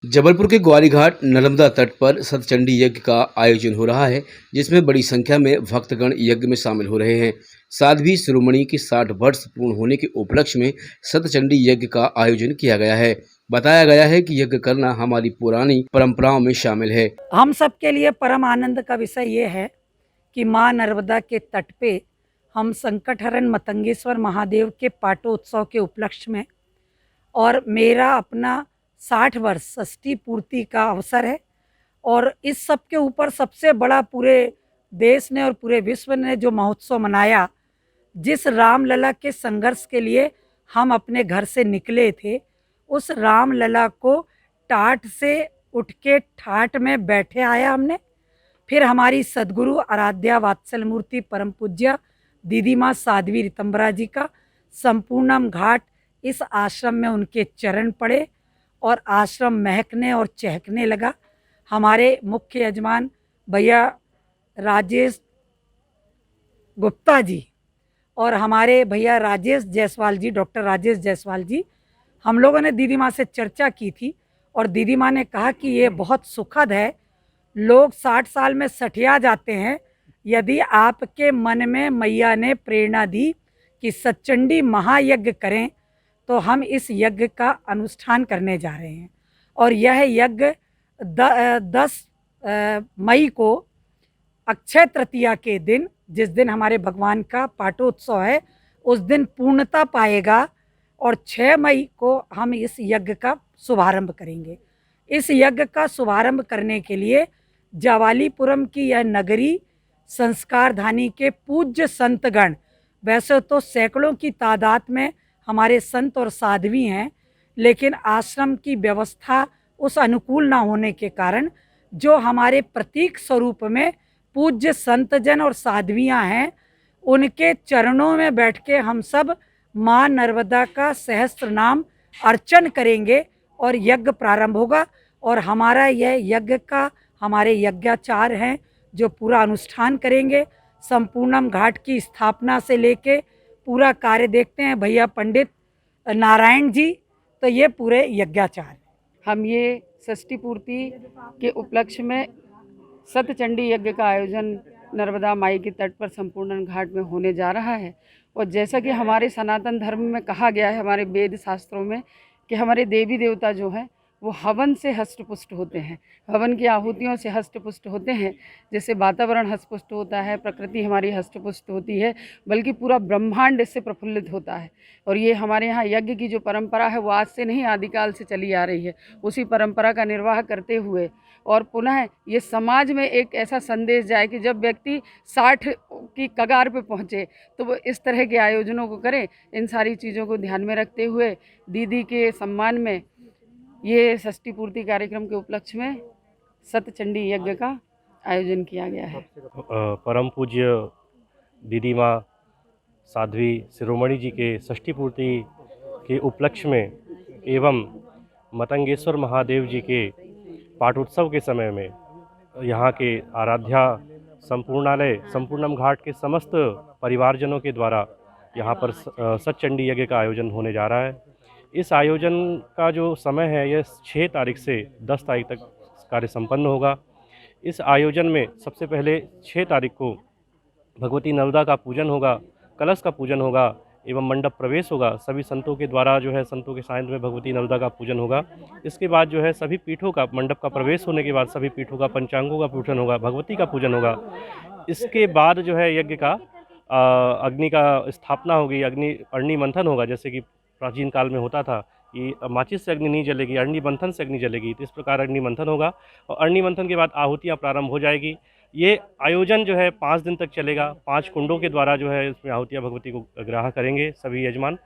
जबलपुर के ग्वारीघाट नर्मदा तट पर सतचंडी यज्ञ का आयोजन हो रहा है, जिसमें बड़ी संख्या में भक्तगण यज्ञ में शामिल हो रहे हैं। साध्वी शिरोमणि की 60 वर्ष पूर्ण होने के उपलक्ष्य में सतचंडी यज्ञ का आयोजन किया गया है। बताया गया है कि यज्ञ करना हमारी पुरानी परंपराओं में शामिल है। हम सबके लिए परम आनंद का विषय ये है कि माँ नर्मदा के तट पे हम संकटहरण मतंगेश्वर महादेव के पाटोत्सव के उपलक्ष्य में और मेरा अपना 60 वर्ष षष्ठी पूर्ति का अवसर है। और इस सब के ऊपर सबसे बड़ा पूरे देश ने और पूरे विश्व ने जो महोत्सव मनाया, जिस रामलला के संघर्ष के लिए हम अपने घर से निकले थे, उस रामलला को टाट से उठ के ठाट में बैठे आया हमने। फिर हमारी सद्गुरु आराध्या वात्सल मूर्ति परम पूज्य दीदी माँ साध्वी ऋतंबरा जी का संपूर्णम घाट, इस आश्रम में उनके चरण पड़े और आश्रम महकने और चहकने लगा। हमारे मुख्य यजमान भैया राजेश गुप्ता जी और हमारे भैया राजेश जायसवाल जी, डॉक्टर राजेश जायसवाल जी, हम लोगों ने दीदी माँ से चर्चा की थी और दीदी माँ ने कहा कि ये बहुत सुखद है, लोग 60 साल में सठिया जाते हैं। यदि आपके मन में मैया ने प्रेरणा दी कि सतचंडी महायज्ञ करें, तो हम इस यज्ञ का अनुष्ठान करने जा रहे हैं। और यह यज्ञ 10 मई को अक्षय तृतीया के दिन, जिस दिन हमारे भगवान का पाटोत्सव है, उस दिन पूर्णता पाएगा और 6 मई को हम इस यज्ञ का शुभारंभ करेंगे। इस यज्ञ का शुभारंभ करने के लिए जावालीपुरम की यह नगरी संस्कारधानी के पूज्य संतगण, वैसे तो सैकड़ों की तादाद में हमारे संत और साध्वी हैं, लेकिन आश्रम की व्यवस्था उस अनुकूल ना होने के कारण जो हमारे प्रतीक स्वरूप में पूज्य संतजन और साध्वियाँ हैं, उनके चरणों में बैठ के हम सब माँ नर्मदा का सहस्त्र नाम अर्चन करेंगे और यज्ञ प्रारंभ होगा। और हमारा यह यज्ञ का हमारे यज्ञाचार्य हैं जो पूरा अनुष्ठान करेंगे। संपूर्णम घाट की स्थापना से लेके पूरा कार्य देखते हैं भैया पंडित नारायण जी, तो ये पूरे यज्ञाचार्य। हम ये षष्ठी पूर्ति के उपलक्ष्य में सतचंडी यज्ञ का आयोजन नर्मदा माई के तट पर संपूर्ण घाट में होने जा रहा है। और जैसा कि हमारे सनातन धर्म में कहा गया है, हमारे वेद शास्त्रों में, कि हमारे देवी देवता जो हैं वो हवन से हष्टपुष्ट होते हैं, हवन की आहुतियों से हष्टपुष्ट होते हैं। जैसे वातावरण हष्टपुष्ट होता है, प्रकृति हमारी हष्टपुष्ट होती है, बल्कि पूरा ब्रह्मांड इससे प्रफुल्लित होता है। और ये हमारे यहाँ यज्ञ की जो परंपरा है वो आज से नहीं, आदिकाल से चली आ रही है। उसी परंपरा का निर्वाह करते हुए और पुनः ये समाज में एक ऐसा संदेश जाए कि जब व्यक्ति 60 की कगार पे पहुँचे तो वो इस तरह के आयोजनों को करें। इन सारी चीज़ों को ध्यान में रखते हुए दीदी के सम्मान में ये षष्ठी पूर्ति कार्यक्रम के उपलक्ष्य में सतचंडी यज्ञ का आयोजन किया गया है। परम पूज्य दीदी माँ साध्वी शिरोमणि जी के षष्ठी पूर्ति के उपलक्ष्य में एवं मतंगेश्वर महादेव जी के पाटोत्सव के समय में यहाँ के आराध्या संपूर्णम घाट के समस्त परिवारजनों के द्वारा यहाँ पर सतचंडी यज्ञ का आयोजन होने जा रहा है। इस आयोजन का जो समय है यह 6 तारीख से 10 तारीख तक कार्य संपन्न होगा। इस आयोजन में सबसे पहले 6 तारीख को भगवती नर्मदा का पूजन होगा, कलश का पूजन होगा एवं मंडप प्रवेश होगा। सभी संतों के द्वारा जो है संतों के सानिध्य में भगवती नर्मदा का पूजन होगा। इसके बाद जो है सभी पीठों का, मंडप का प्रवेश होने के बाद सभी पीठों का पंचांगों का पूजन होगा, भगवती का पूजन होगा। इसके बाद जो है यज्ञ का अग्नि का स्थापना होगी, अग्नि मंथन होगा। जैसे कि प्राचीन काल में होता था कि माचिस से अग्नि नहीं जलेगी, अग्नि मंथन से अग्नि जलेगी, तो इस प्रकार अग्नि मंथन होगा और अग्नि मंथन के बाद आहुतियाँ प्रारंभ हो जाएगी। ये आयोजन जो है 5 दिन तक चलेगा। 5 कुंडों के द्वारा जो है इसमें आहुतियाँ भगवती को ग्राह्य करेंगे सभी यजमान।